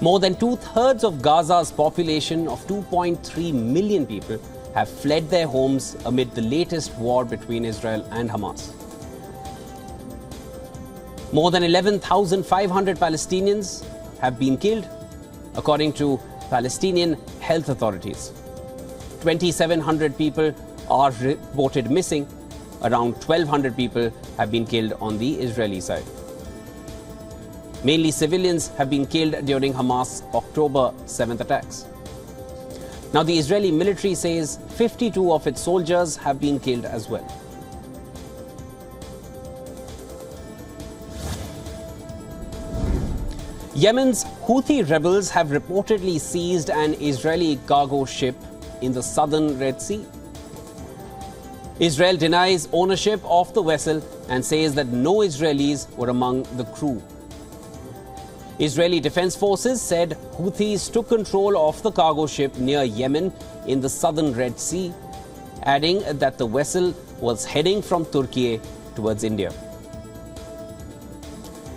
More than two-thirds of Gaza's population of 2.3 million people have fled their homes amid the latest war between Israel and Hamas. More than 11,500 Palestinians have been killed, according to Palestinian health authorities. 2,700 people are reported missing. Around 1,200 people have been killed on the Israeli side. Mainly civilians have been killed during Hamas' October 7th attacks. Now, the Israeli military says 52 of its soldiers have been killed as well. Yemen's Houthi rebels have reportedly seized an Israeli cargo ship in the southern Red Sea. Israel denies ownership of the vessel and says that no Israelis were among the crew. Israeli Defense Forces said Houthis took control of the cargo ship near Yemen in the southern Red Sea, adding that the vessel was heading from Turkey towards India.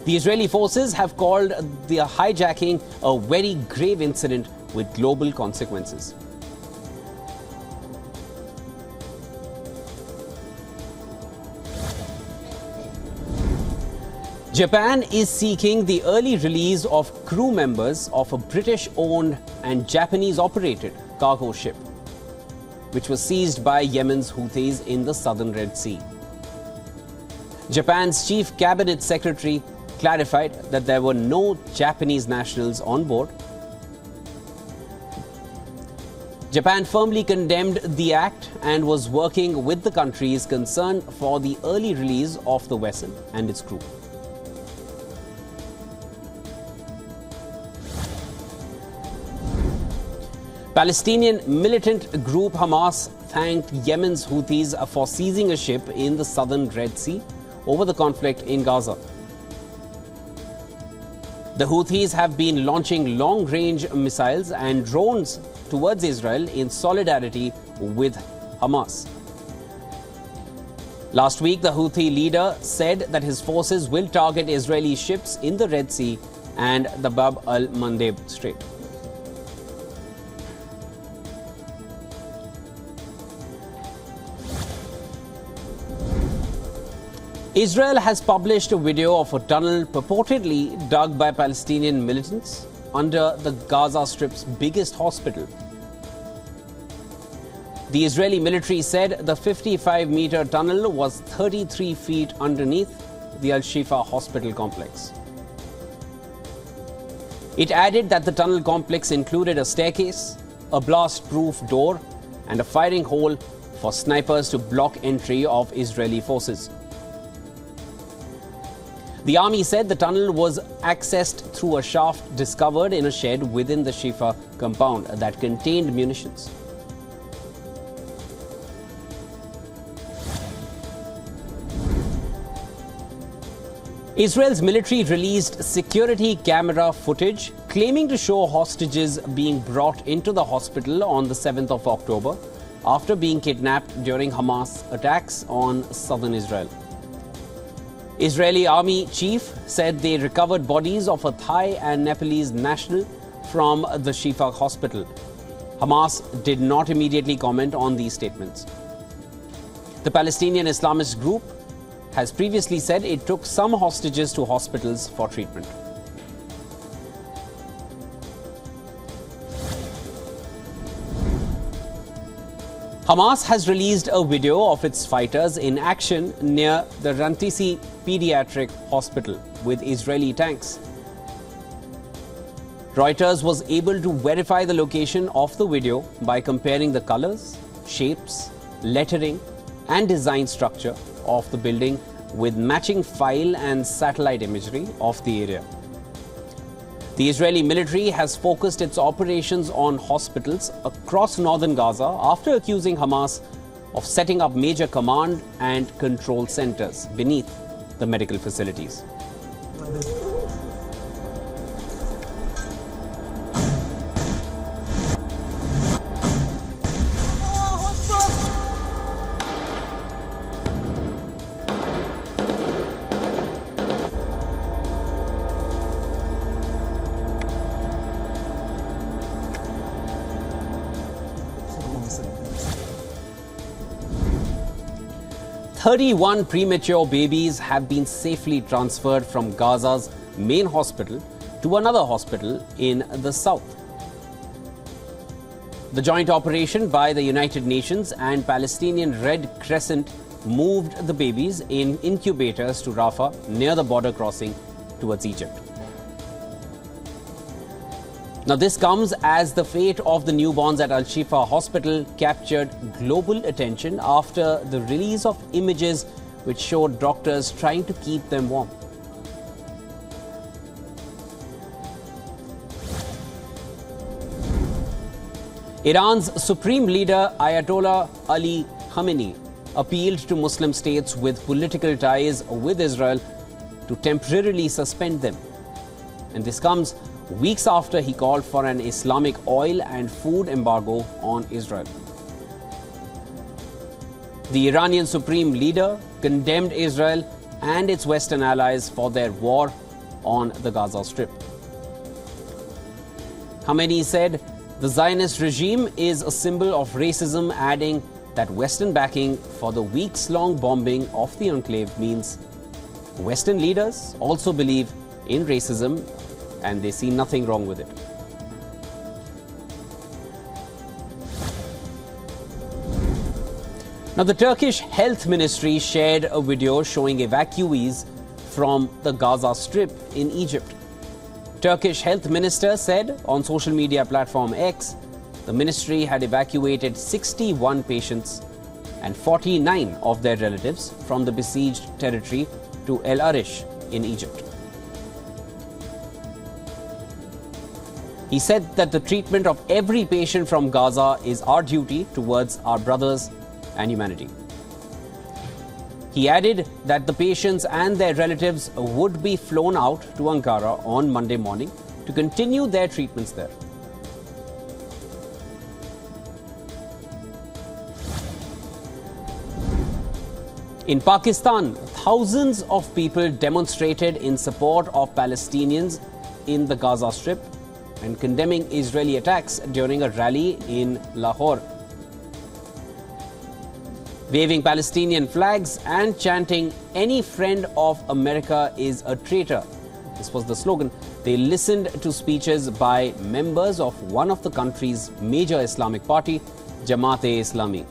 The Israeli forces have called the hijacking a very grave incident with global consequences. Japan is seeking the early release of crew members of a British-owned and Japanese-operated cargo ship, which was seized by Yemen's Houthis in the southern Red Sea. Japan's chief cabinet secretary clarified that there were no Japanese nationals on board. Japan firmly condemned the act and was working with the countries concerned for the early release of the vessel and its crew. Palestinian militant group Hamas thanked Yemen's Houthis for seizing a ship in the southern Red Sea over the conflict in Gaza. The Houthis have been launching long-range missiles and drones towards Israel in solidarity with Hamas. Last week, the Houthi leader said that his forces will target Israeli ships in the Red Sea and the Bab al-Mandeb Strait. Israel has published a video of a tunnel purportedly dug by Palestinian militants under the Gaza Strip's biggest hospital. The Israeli military said the 55-meter tunnel was 33 feet underneath the Al-Shifa hospital complex. It added that the tunnel complex included a staircase, a blast-proof door, and a firing hole for snipers to block entry of Israeli forces. The army said the tunnel was accessed through a shaft discovered in a shed within the Shifa compound that contained munitions. Israel's military released security camera footage claiming to show hostages being brought into the hospital on the 7th of October after being kidnapped during Hamas attacks on southern Israel. Israeli army chief said they recovered bodies of a Thai and Nepalese national from the Shifa hospital. Hamas did not immediately comment on these statements. The Palestinian Islamist group has previously said it took some hostages to hospitals for treatment. Hamas has released a video of its fighters in action near the Rantisi Pediatric Hospital with Israeli tanks. Reuters was able to verify the location of the video by comparing the colors, shapes, lettering, and design structure of the building with matching file and satellite imagery of the area. The Israeli military has focused its operations on hospitals across northern Gaza after accusing Hamas of setting up major command and control centers beneath the medical facilities. 31 premature babies have been safely transferred from Gaza's main hospital to another hospital in the south. The joint operation by the United Nations and Palestinian Red Crescent moved the babies in incubators to Rafah near the border crossing towards Egypt. Now, this comes as the fate of the newborns at Al-Shifa Hospital captured global attention after the release of images which showed doctors trying to keep them warm. Iran's supreme leader Ayatollah Ali Khamenei appealed to Muslim states with political ties with Israel to temporarily suspend them. And this comes weeks after he called for an Islamic oil and food embargo on Israel. The Iranian supreme leader condemned Israel and its Western allies for their war on the Gaza Strip. Khamenei said the Zionist regime is a symbol of racism, adding that Western backing for the weeks-long bombing of the enclave means Western leaders also believe in racism and they see nothing wrong with it. Now, the Turkish Health Ministry shared a video showing evacuees from the Gaza Strip in Egypt. Turkish Health Minister said on social media platform X, the ministry had evacuated 61 patients and 49 of their relatives from the besieged territory to El Arish in Egypt. He said that the treatment of every patient from Gaza is our duty towards our brothers and humanity. He added that the patients and their relatives would be flown out to Ankara on Monday morning to continue their treatments there. In Pakistan, thousands of people demonstrated in support of Palestinians in the Gaza Strip and condemning Israeli attacks during a rally in Lahore. Waving Palestinian flags and chanting, "Any friend of America is a traitor." This was the slogan. They listened to speeches by members of one of the country's major Islamic party, Jamaat-e-Islami,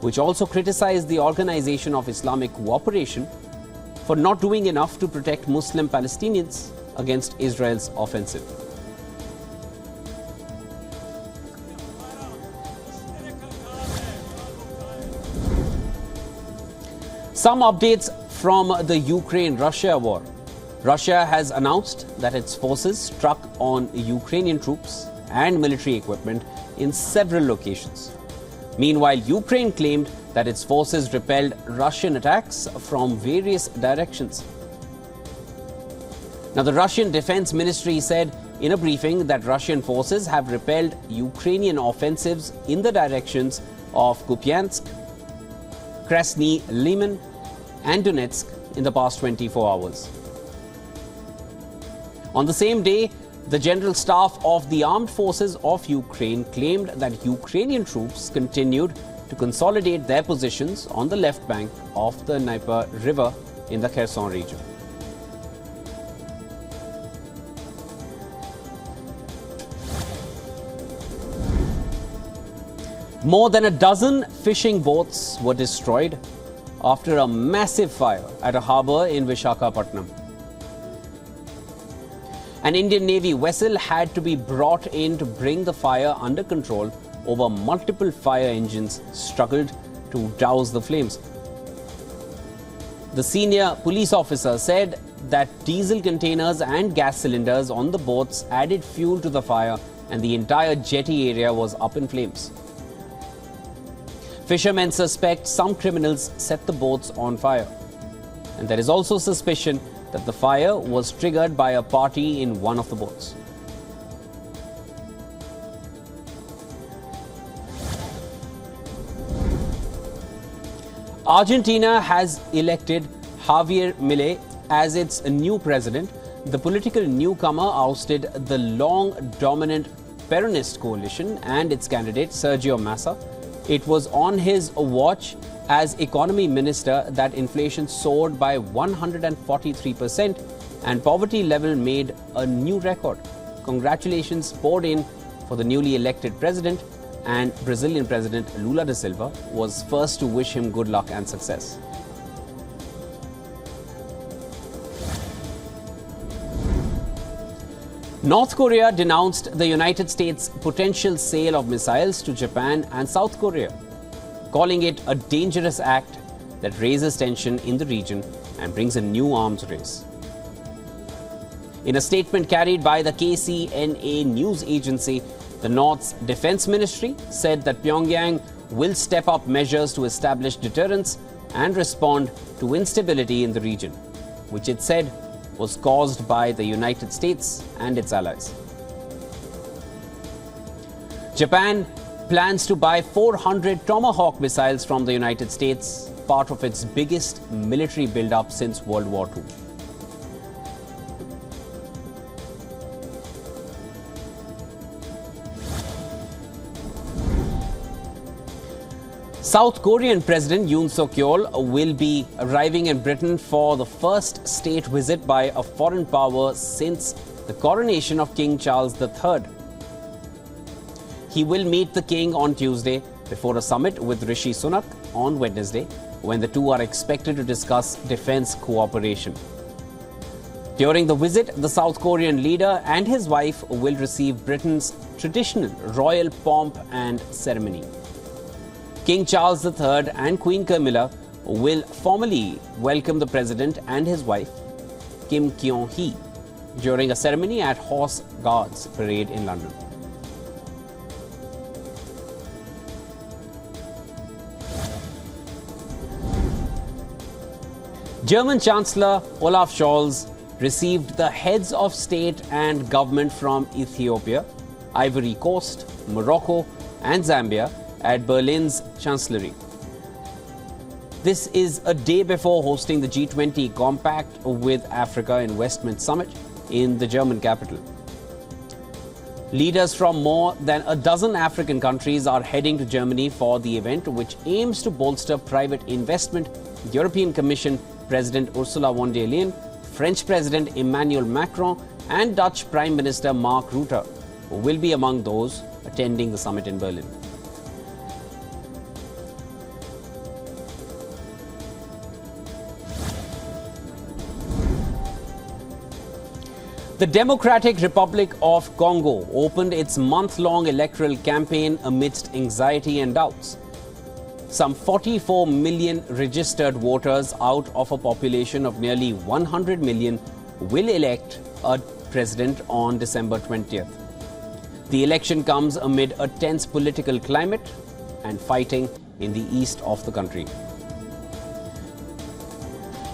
which also criticized the Organization of Islamic Cooperation for not doing enough to protect Muslim Palestinians against Israel's offensive. Some updates from the Ukraine-Russia war. Russia has announced that its forces struck on Ukrainian troops and military equipment in several locations. Meanwhile, Ukraine claimed that its forces repelled Russian attacks from various directions. Now, the Russian Defense Ministry said in a briefing that Russian forces have repelled Ukrainian offensives in the directions of Kupiansk, Krasny Liman, and Donetsk in the past 24 hours. On the same day, the General Staff of the Armed Forces of Ukraine claimed that Ukrainian troops continued to consolidate their positions on the left bank of the Dnieper River in the Kherson region. More than a dozen fishing boats were destroyed after a massive fire at a harbour in Visakhapatnam. An Indian Navy vessel had to be brought in to bring the fire under control over multiple fire engines struggled to douse the flames. The senior police officer said that diesel containers and gas cylinders on the boats added fuel to the fire and the entire jetty area was up in flames. Fishermen suspect some criminals set the boats on fire. And there is also suspicion that the fire was triggered by a party in one of the boats. Argentina has elected Javier Milei as its new president. The political newcomer ousted the long dominant Peronist coalition and its candidate Sergio Massa It was on his watch as economy minister that inflation soared by 143% and poverty level made a new record. Congratulations poured in for the newly elected president, and Brazilian President Lula da Silva was first to wish him good luck and success. North Korea denounced the United States' potential sale of missiles to Japan and South Korea, calling it a dangerous act that raises tension in the region and brings a new arms race. In a statement carried by the KCNA news agency, the North's Defense Ministry said that Pyongyang will step up measures to establish deterrence and respond to instability in the region, which it said was caused by the United States and its allies. Japan plans to buy 400 Tomahawk missiles from the United States, part of its biggest military build-up since World War II. South Korean President Yoon Suk-yeol will be arriving in Britain for the first state visit by a foreign power since the coronation of King Charles III. He will meet the king on Tuesday before a summit with Rishi Sunak on Wednesday, when the two are expected to discuss defense cooperation. During the visit, the South Korean leader and his wife will receive Britain's traditional royal pomp and ceremony. King Charles III and Queen Camilla will formally welcome the president and his wife, Kim Kyung-hee, during a ceremony at Horse Guards Parade in London. German Chancellor Olaf Scholz received the heads of state and government from Ethiopia, Ivory Coast, Morocco, and Zambia at Berlin's Chancellery. This is a day before hosting the G20 Compact with Africa Investment Summit in the German capital. Leaders from more than a dozen African countries are heading to Germany for the event, which aims to bolster private investment. European Commission President Ursula von der Leyen, French President Emmanuel Macron, and Dutch Prime Minister Mark Rutte will be among those attending the summit in Berlin. The Democratic Republic of Congo opened its month-long electoral campaign amidst anxiety and doubts. Some 44 million registered voters out of a population of nearly 100 million will elect a president on December 20th. The election comes amid a tense political climate and fighting in the east of the country.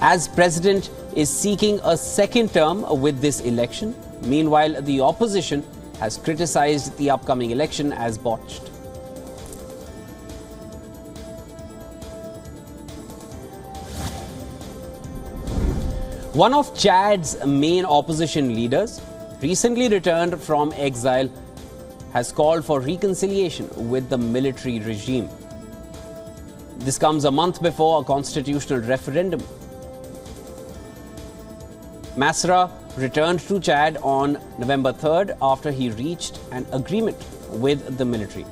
As president is seeking a second term with this election. Meanwhile, the opposition has criticized the upcoming election as botched. One of Chad's main opposition leaders, recently returned from exile, has called for reconciliation with the military regime. This comes a month before a constitutional referendum. Masra returned to Chad on November 3rd after he reached an agreement with the military.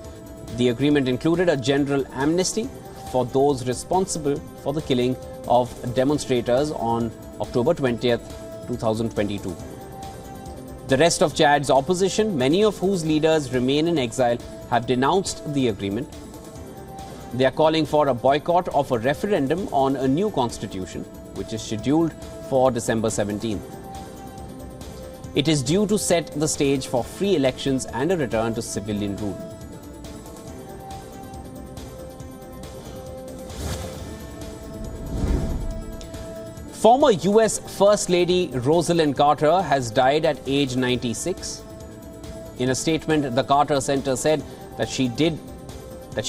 The agreement included a general amnesty for those responsible for the killing of demonstrators on October 20th, 2022. The rest of Chad's opposition, many of whose leaders remain in exile, have denounced the agreement. They are calling for a boycott of a referendum on a new constitution, which is scheduled for December 17th. It is due to set the stage for free elections and a return to civilian rule. Former US First Lady Rosalynn Carter has died at age 96. In a statement, the Carter Center said that she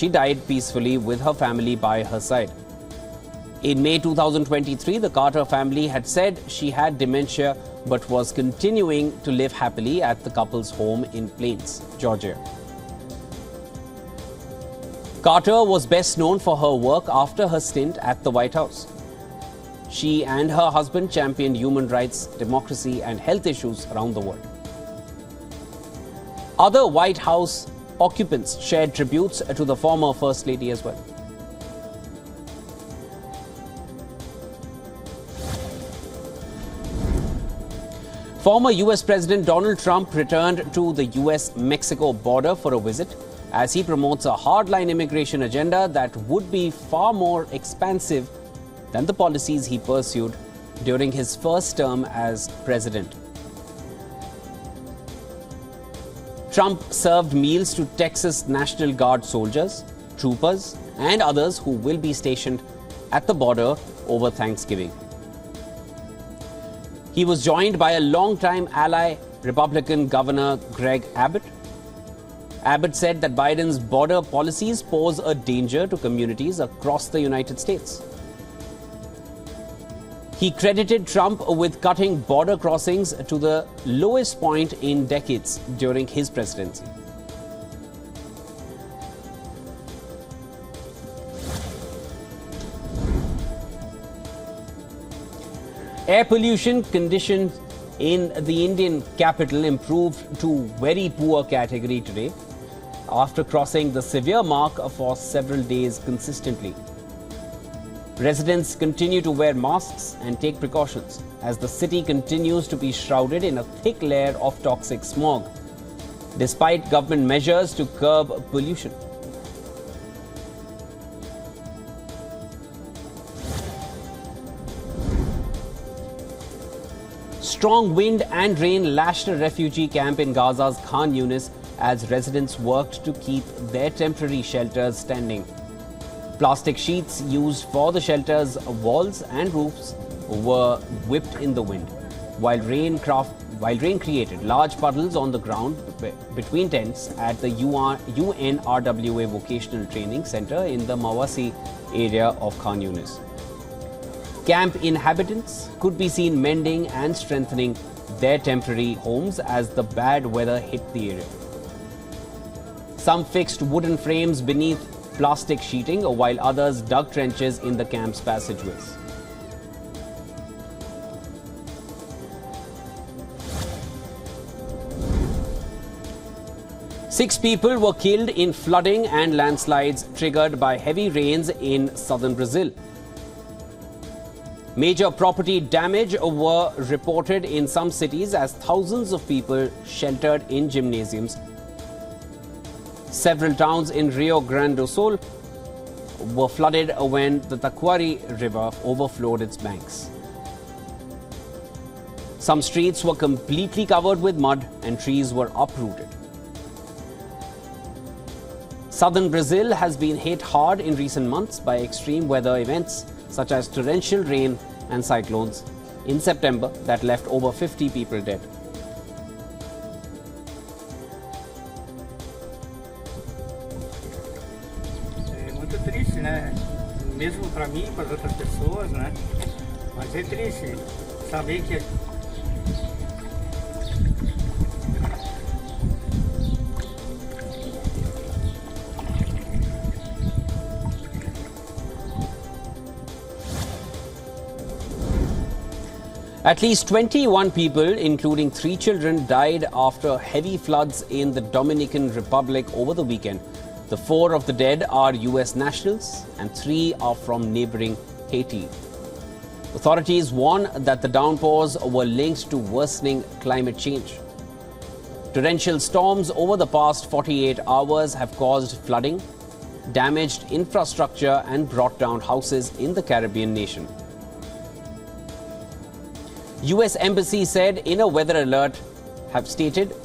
died peacefully with her family by her side. In May 2023, the Carter family had said she had dementia but was continuing to live happily at the couple's home in Plains, Georgia. Carter was best known for her work after her stint at the White House. She and her husband championed human rights, democracy, and health issues around the world. Other White House occupants shared tributes to the former First Lady as well. Former US President Donald Trump returned to the US-Mexico border for a visit as he promotes a hardline immigration agenda that would be far more expansive than the policies he pursued during his first term as president. Trump served meals to Texas National Guard soldiers, troopers, and others who will be stationed at the border over Thanksgiving. He was joined by a longtime ally, Republican Governor Greg Abbott. Abbott said that Biden's border policies pose a danger to communities across the United States. He credited Trump with cutting border crossings to the lowest point in decades during his presidency. Air pollution conditions in the Indian capital improved to very poor category today after crossing the severe mark for several days consistently. Residents continue to wear masks and take precautions as the city continues to be shrouded in a thick layer of toxic smog, despite government measures to curb pollution. Strong wind and rain lashed a refugee camp in Gaza's Khan Yunis as residents worked to keep their temporary shelters standing. Plastic sheets used for the shelter's walls and roofs were whipped in the wind, while rain created large puddles on the ground between tents at the UNRWA Vocational Training Center in the Mawasi area of Khan Yunis. Camp inhabitants could be seen mending and strengthening their temporary homes as the bad weather hit the area. Some fixed wooden frames beneath plastic sheeting, while others dug trenches in the camp's passageways. Six people were killed in flooding and landslides triggered by heavy rains in southern Brazil. Major property damage were reported in some cities as thousands of people sheltered in gymnasiums. Several towns in Rio Grande do Sul were flooded when the Taquari River overflowed its banks. Some streets were completely covered with mud and trees were uprooted. Southern Brazil has been hit hard in recent months by extreme weather events such as torrential rain and cyclones in September that left over 50 people dead. Triste, né? Mesmo para mim e para as outras pessoas, né? Mas é triste saber que At least 21 people, including 3 children, died after heavy floods in the Dominican Republic over the weekend. The 4 of the dead are US nationals and 3 are from neighboring Haiti. Authorities warn that the downpours were linked to worsening climate change. Torrential storms over the past 48 hours have caused flooding, damaged infrastructure and brought down houses in the Caribbean nation. US Embassy said in a weather alert have stated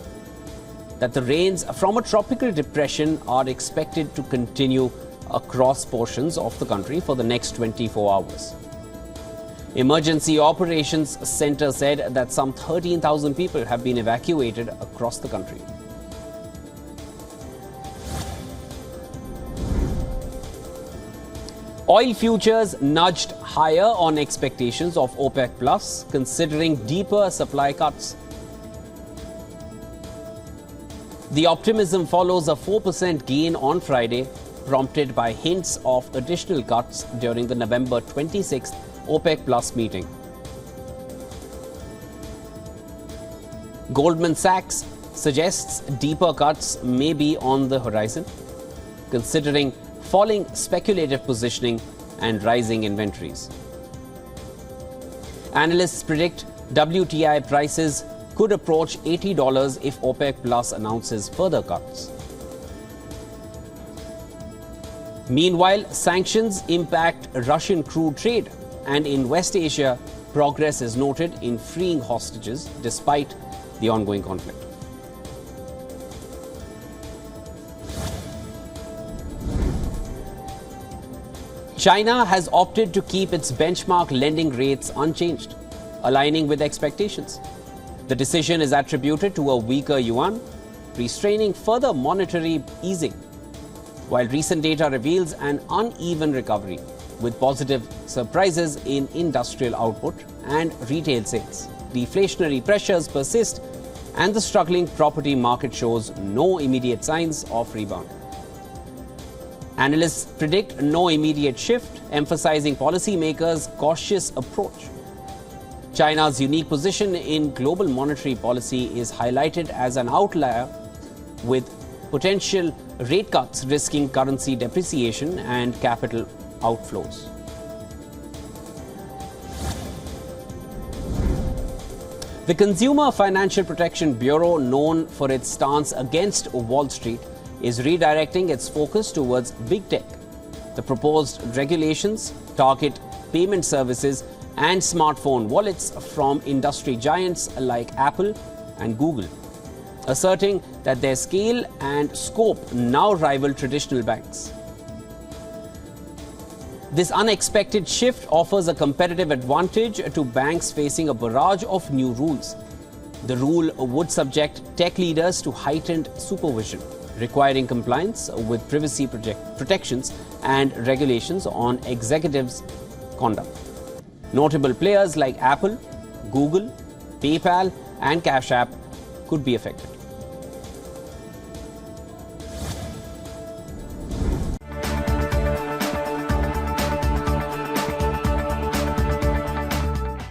that the rains from a tropical depression are expected to continue across portions of the country for the next 24 hours. Emergency Operations Center said that some 13,000 people have been evacuated across the country. Oil futures nudged higher on expectations of OPEC Plus, considering deeper supply cuts. The optimism follows a 4% gain on Friday prompted by hints of additional cuts during the November 26th OPEC Plus meeting. Goldman Sachs suggests deeper cuts may be on the horizon, considering falling speculative positioning and rising inventories. Analysts predict WTI prices could approach $80 if OPEC Plus announces further cuts. Meanwhile, sanctions impact Russian crude trade, and in West Asia, progress is noted in freeing hostages despite the ongoing conflict. China has opted to keep its benchmark lending rates unchanged, aligning with expectations. The decision is attributed to a weaker yuan, restraining further monetary easing, while recent data reveals an uneven recovery, with positive surprises in industrial output and retail sales. Deflationary pressures persist, and the struggling property market shows no immediate signs of rebound. Analysts predict no immediate shift, emphasizing policymakers' cautious approach. China's unique position in global monetary policy is highlighted as an outlier, with potential rate cuts risking currency depreciation and capital outflows. The Consumer Financial Protection Bureau, known for its stance against Wall Street, is redirecting its focus towards big tech. The proposed regulations target payment services and smartphone wallets from industry giants like Apple and Google, asserting that their scale and scope now rival traditional banks. This unexpected shift offers a competitive advantage to banks facing a barrage of new rules. The rule would subject tech leaders to heightened supervision, requiring compliance with privacy protections and regulations on executives' conduct. Notable players like Apple, Google, PayPal, and Cash App could be affected.